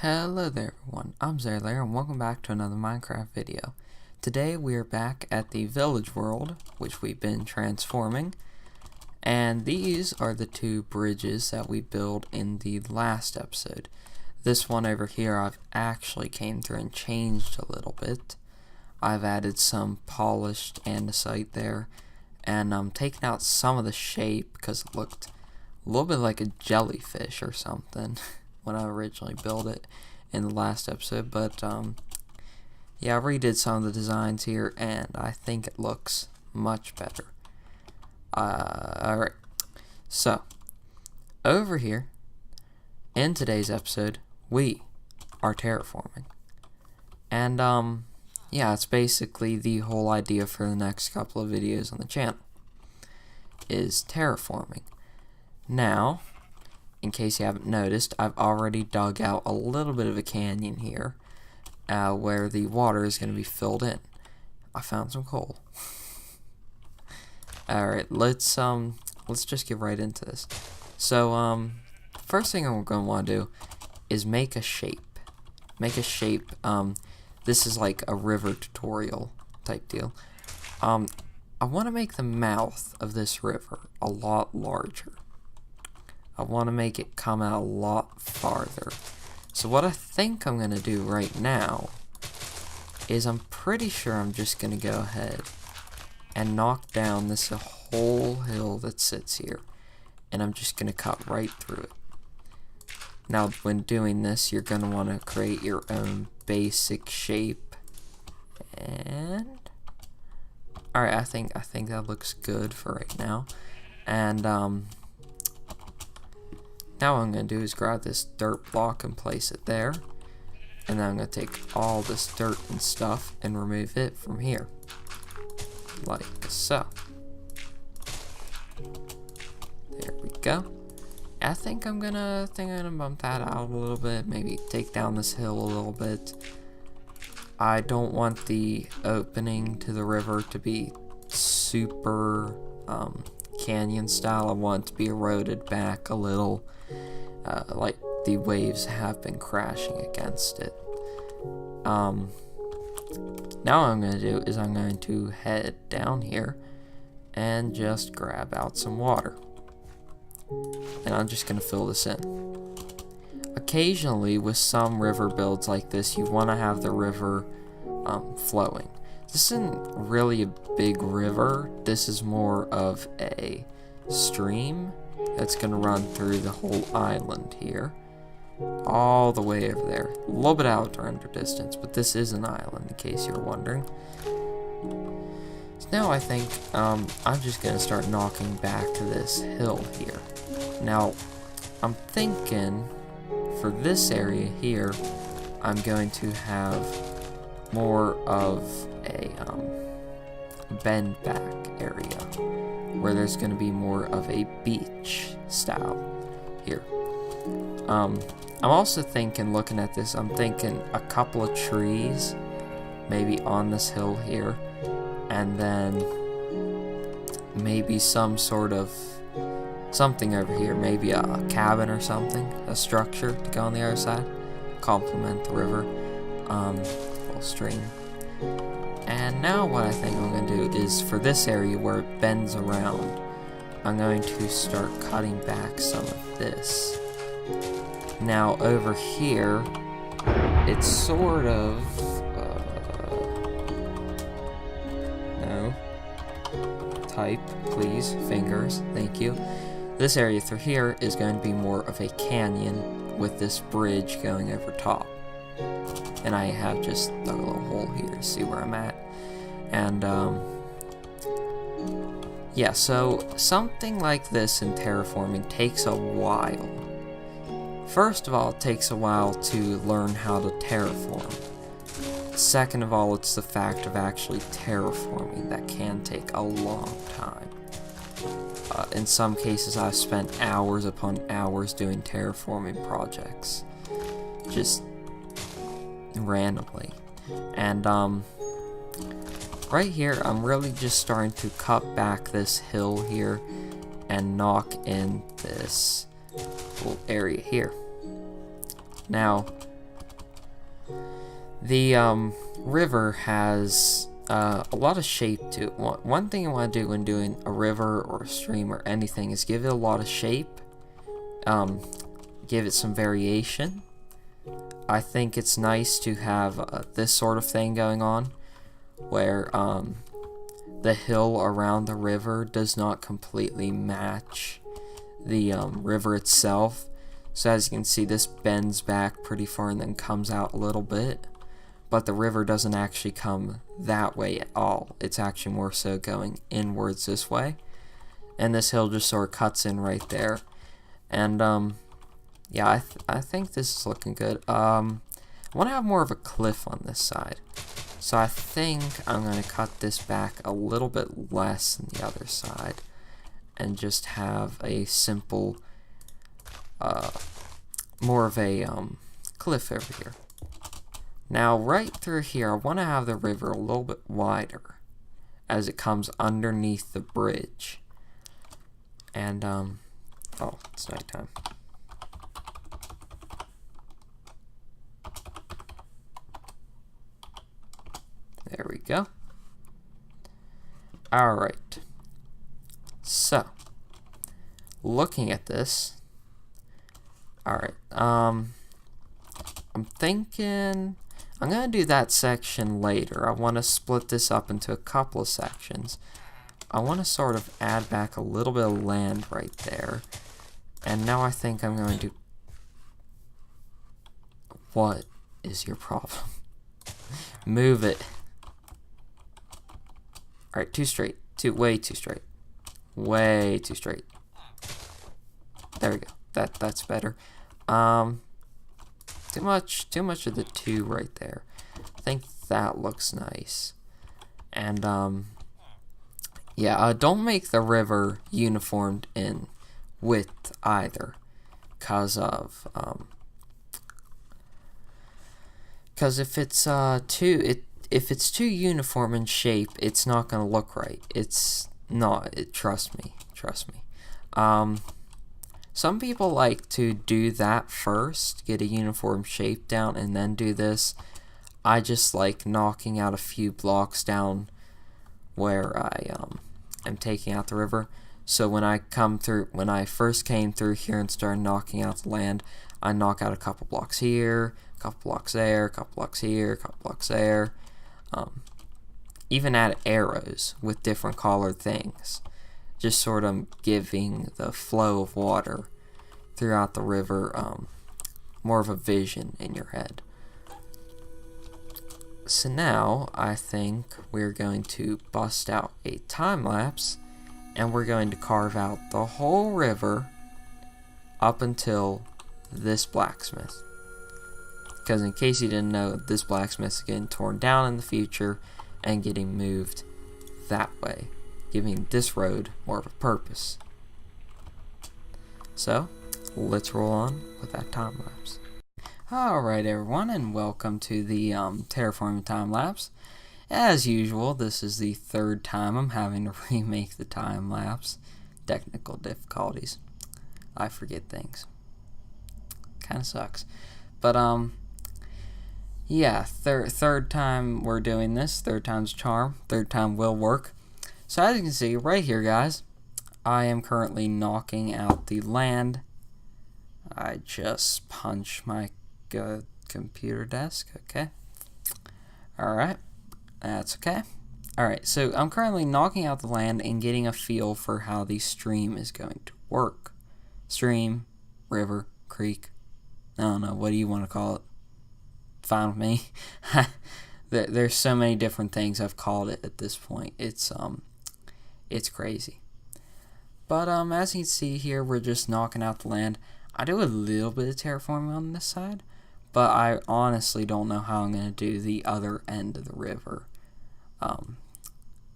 Hello there everyone, I'm ZayerLayer and welcome back to another Minecraft video. Today we are back at the village world, which we've been transforming, and these are the two bridges that we built in the last episode. This one over here I've actually came through and changed a little bit. I've added some polished andesite there, and I'm taking out some of the shape because it looked a little bit like a jellyfish or something when I originally built it in the last episode, but yeah, I redid some of the designs here and I think it looks much better. Alright, so over here in today's episode we are terraforming, and yeah, it's basically the whole idea for the next couple of videos on the channel is terraforming. Now, in case you haven't noticed, I've already dug out a little bit of a canyon here where the water is going to be filled in. I found some coal. Alright, let's just get right into this. So, first thing I'm going to want to do is make a shape. This is like a river tutorial type deal. I want to make the mouth of this river a lot larger. I want to make it come out a lot farther. So what I think I'm going to do right now is I'm pretty sure I'm just going to go ahead and knock down this whole hill that sits here. And I'm just going to cut right through it. Now when doing this, you're going to want to create your own basic shape. And alright, I think that looks good for right now. And now what I'm going to do is grab this dirt block and place it there. And then I'm going to take all this dirt and stuff and remove it from here. Like so. There we go. I think I'm gonna bump that out a little bit. Maybe take down this hill a little bit. I don't want the opening to the river to be super canyon style. I want it to be eroded back a little, like the waves have been crashing against it. Now what I'm going to do is I'm going to head down here and just grab out some water. And I'm just going to fill this in. Occasionally with some river builds like this, you want to have the river flowing. This isn't really a big river. This is more of a stream that's going to run through the whole island here. All the way over there. A little bit out to render distance, but this is an island in case you're wondering. So now I think I'm just going to start knocking back to this hill here. Now, I'm thinking for this area here, I'm going to have more of a bend back area where there's going to be more of a beach style here. I'm also thinking, looking at this, I'm thinking a couple of trees maybe on this hill here, and then maybe some sort of something over here, maybe a cabin or something, a structure to go on the other side, complement the river, little stream. And now what I think I'm going to do is for this area where it bends around, I'm going to start cutting back some of this. Now over here, it's sort of, no, type, please, fingers, thank you. This area through here is going to be more of a canyon with this bridge going over top. And I have just dug a little hole here to see where I'm at. And, yeah, so something like this in terraforming takes a while. First of all, it takes a while to learn how to terraform. Second of all, it's the fact of actually terraforming that can take a long time. In some cases, I've spent hours upon hours doing terraforming projects. Just randomly. And, right here, I'm really just starting to cut back this hill here and knock in this little area here. Now, The river has a lot of shape to it. One thing I want to do when doing a river or a stream or anything is give it a lot of shape, give it some variation. I think it's nice to have this sort of thing going on, where the hill around the river does not completely match the river itself. So as you can see, this bends back pretty far and then comes out a little bit. But the river doesn't actually come that way at all. It's actually more so going inwards this way. And this hill just sort of cuts in right there. And, yeah, I think this is looking good. I want to have more of a cliff on this side. So I think I'm going to cut this back a little bit less than the other side. And just have a simple, more of a cliff over here. Now, right through here, I want to have the river a little bit wider as it comes underneath the bridge. And, oh, it's nighttime. There we go. Alright. So, looking at this, alright, I'm thinking I'm going to do that section later. I want to split this up into a couple of sections. I want to sort of add back a little bit of land right there. And now I think I'm going to... What is your problem? Move it. Alright, too straight. Way too straight. Way too straight. There we go. That's better. Too much of the two right there. I think that looks nice. And, yeah, don't make the river uniformed in width either. Cause if it's too uniform in shape, it's not gonna look right. It's not. Trust me. Some people like to do that first, get a uniform shape down, and then do this. I just like knocking out a few blocks down where I am taking out the river. So when I first came through here and started knocking out the land, I knock out a couple blocks here, a couple blocks there, a couple blocks here, a couple blocks there. Even add arrows with different colored things. Just sort of giving the flow of water throughout the river more of a vision in your head. So now I think we're going to bust out a time lapse and we're going to carve out the whole river up until this blacksmith. Because in case you didn't know, this blacksmith is getting torn down in the future and getting moved that way, giving this road more of a purpose. So, let's roll on with that time lapse. Alright everyone, and welcome to the Terraforming time lapse. As usual, this is the third time I'm having to remake the time lapse. Technical difficulties. I forget things. Kinda sucks. But yeah, third time we're doing this. Third time's a charm. Third time will work. So as you can see right here, guys, I am currently knocking out the land. I just punched my computer desk. Okay. Alright. That's okay. Alright, so I'm currently knocking out the land and getting a feel for how the stream is going to work. Stream, river, creek. I don't know. What do you want to call it? Fine with me. There's so many different things I've called it at this point. It's crazy. But as you can see here, we're just knocking out the land. I do a little bit of terraforming on this side, but I honestly don't know how I'm going to do the other end of the river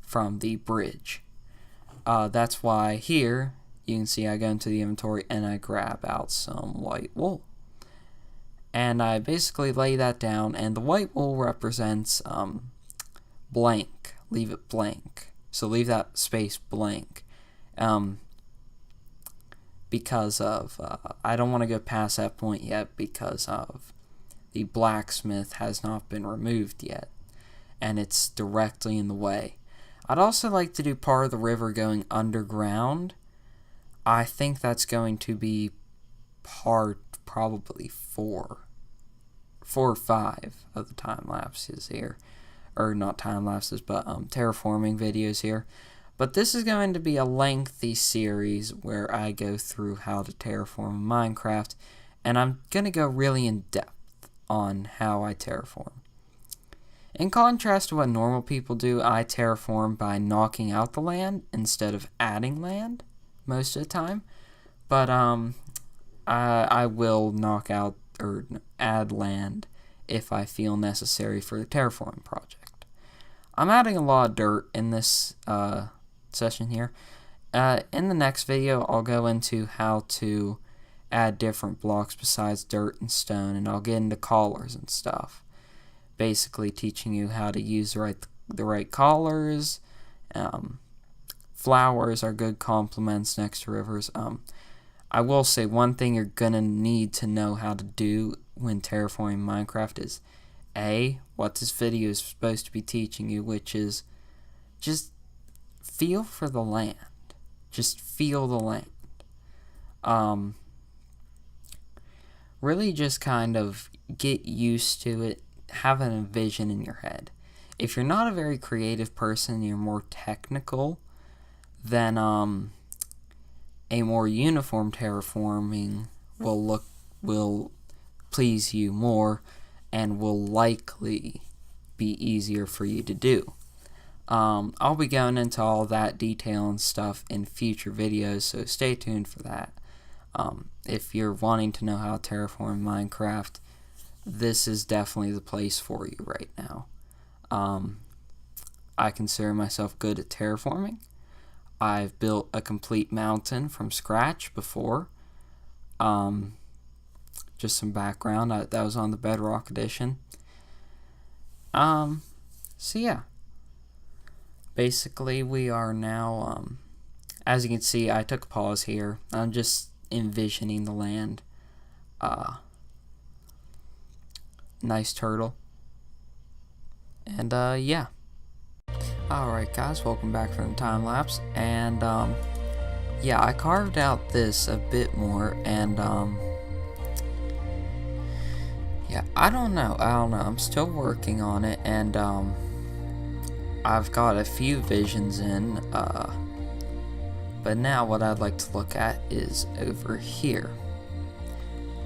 from the bridge. That's why here you can see I go into the inventory and I grab out some white wool. And I basically lay that down, and the white wool represents blank. Leave it blank. So leave that space blank. Because of, I don't want to go past that point yet because of the blacksmith has not been removed yet, and it's directly in the way. I'd also like to do part of the river going underground. I think that's going to be part probably 4 or 5 of the time lapses here, or not time lapses, but terraforming videos here. But this is going to be a lengthy series where I go through how to terraform Minecraft, and I'm going to go really in depth on how I terraform. In contrast to what normal people do, I terraform by knocking out the land instead of adding land most of the time. But I will knock out or add land if I feel necessary for the terraforming project. I'm adding a lot of dirt in this session here. In the next video, I'll go into how to add different blocks besides dirt and stone, and I'll get into collars and stuff. Basically teaching you how to use the right collars. Flowers are good complements next to rivers. I will say one thing you're gonna need to know how to do when terraforming Minecraft is what this video is supposed to be teaching you, which is just feel for the land. Just feel the land. Really just kind of get used to it. Have a vision in your head. If you're not a very creative person, you're more technical, then a more uniform terraforming will please you more and will likely be easier for you to do. I'll be going into all that detail and stuff in future videos, so stay tuned for that. If you're wanting to know how to terraform Minecraft, this is definitely the place for you right now. I consider myself good at terraforming. I've built a complete mountain from scratch before. Just some background, that was on the Bedrock edition. So yeah. Basically, we are now, as you can see, I took a pause here. I'm just envisioning the land. Nice turtle. And yeah. Alright guys, welcome back from the time lapse. And yeah, I carved out this a bit more, and yeah, I don't know, I'm still working on it, and I've got a few visions in, but now what I'd like to look at is over here.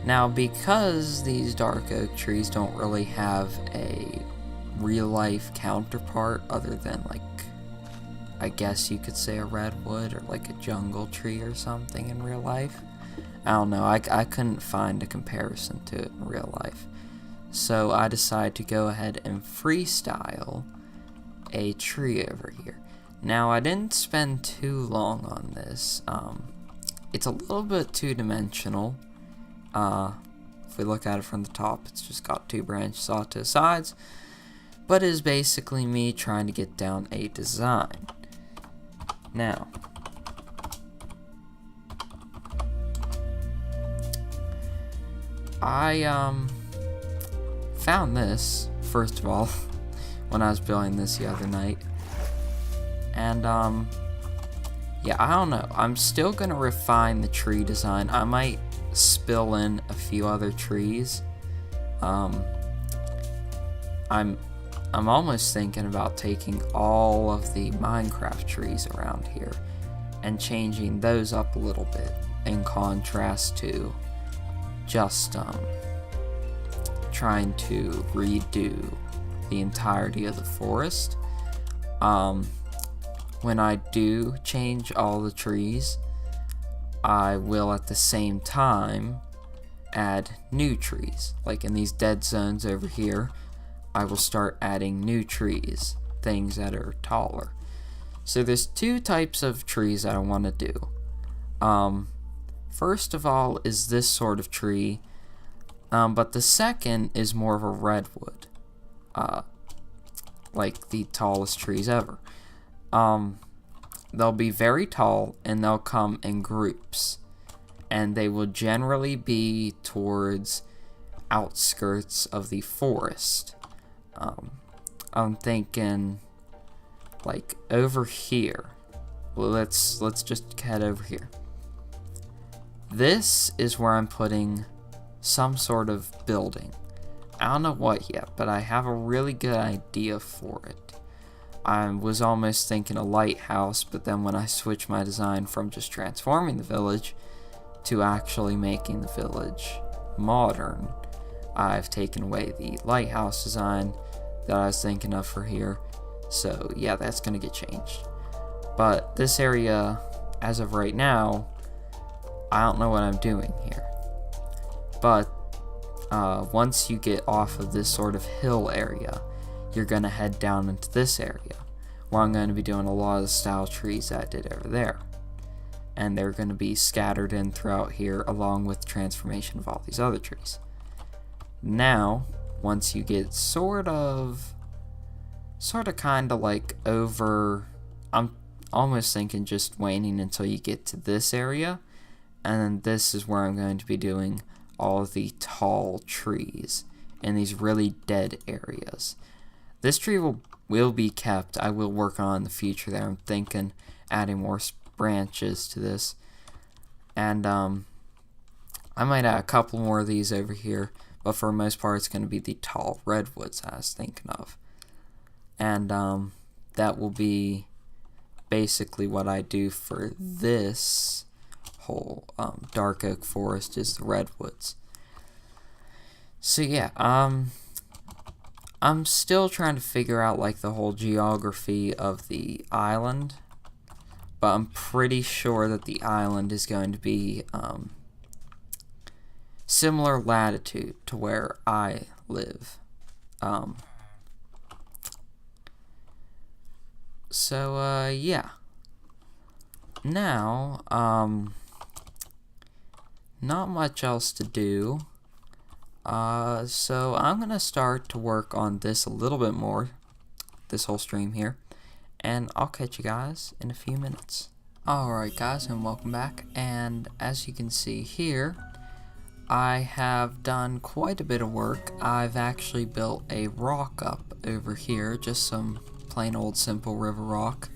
Now, because these dark oak trees don't really have a real-life counterpart other than, like, I guess you could say a redwood or like a jungle tree or something in real life. I don't know, I couldn't find a comparison to it in real life. So I decided to go ahead and freestyle a tree over here. Now, I didn't spend too long on this. It's a little bit two-dimensional. If we look at it from the top, it's just got 2 branches off to the sides, but it is basically me trying to get down a design. Now, I found this, first of all, when I was building this the other night, and yeah, I don't know, I'm still gonna refine the tree design. I might spill in a few other trees. I'm almost thinking about taking all of the Minecraft trees around here and changing those up a little bit in contrast to just trying to redo the entirety of the forest. When I do change all the trees, I will at the same time add new trees. Like in these dead zones over here, I will start adding new trees, things that are taller. So there's 2 types of trees that I want to do. First of all is this sort of tree, but the second is more of a redwood, like the tallest trees ever. They'll be very tall, and they'll come in groups, and they will generally be towards outskirts of the forest. I'm thinking like over here. Well, let's just head over here. This is where I'm putting some sort of building. I don't know what yet, but I have a really good idea for it. I was almost thinking a lighthouse, but then when I switched my design from just transforming the village to actually making the village modern, I've taken away the lighthouse design that I was thinking of for here. So yeah, that's gonna get changed. But this area, as of right now, I don't know what I'm doing here. But once you get off of this sort of hill area, you're gonna head down into this area where I'm going to be doing a lot of the style trees that I did over there, and they're going to be scattered in throughout here along with transformation of all these other trees. Now once you get sort of kind of like over, I'm almost thinking just waiting until you get to this area, and then this is where I'm going to be doing all of the tall trees in these really dead areas. This tree will be kept. I will work on in the future there. I'm thinking adding more branches to this. And I might add a couple more of these over here, but for the most part it's going to be the tall redwoods I was thinking of. And that will be basically what I do for this whole dark oak forest, is the redwoods. So yeah, I'm still trying to figure out like the whole geography of the island, but I'm pretty sure that the island is going to be similar latitude to where I live. Yeah. Now, not much else to do. So I'm gonna start to work on this a little bit more, this whole stream here, and I'll catch you guys in a few minutes. Alright guys, and welcome back, and as you can see here, I have done quite a bit of work. I've actually built a rock up over here, just some plain old simple river rock,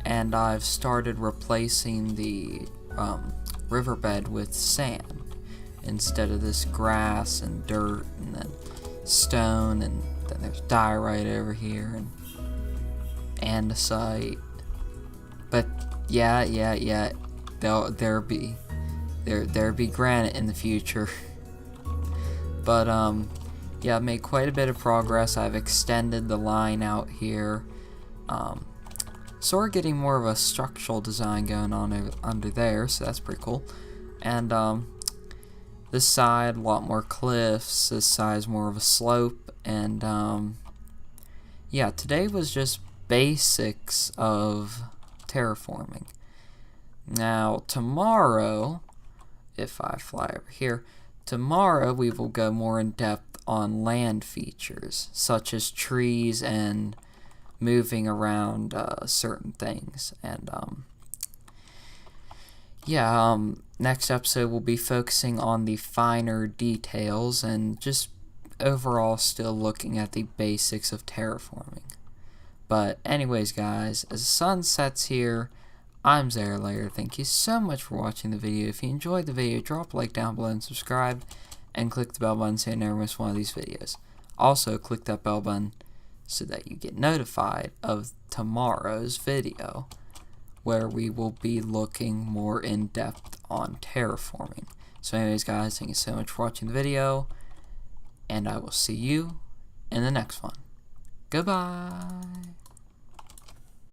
and I've started replacing the riverbed with sand instead of this grass and dirt and then stone, and then there's diorite over here and andesite. But yeah, there be granite in the future. But yeah, I've made quite a bit of progress. I've extended the line out here. So we're getting more of a structural design going on under there, so that's pretty cool. And this side, a lot more cliffs. This side is more of a slope. And yeah, today was just basics of terraforming. Now tomorrow, if I fly over here, tomorrow we will go more in depth on land features such as trees and moving around certain things. And yeah, next episode we'll be focusing on the finer details and just overall still looking at the basics of terraforming. But anyways guys, as the sun sets here, I'm ZayerLayer. Thank you so much for watching the video. If you enjoyed the video, drop a like down below and subscribe, and click the bell button so you never miss one of these videos. Also click that bell button so that you get notified of tomorrow's video, where we will be looking more in depth on terraforming. So anyways guys, thank you so much for watching the video, and I will see you in the next one. Goodbye.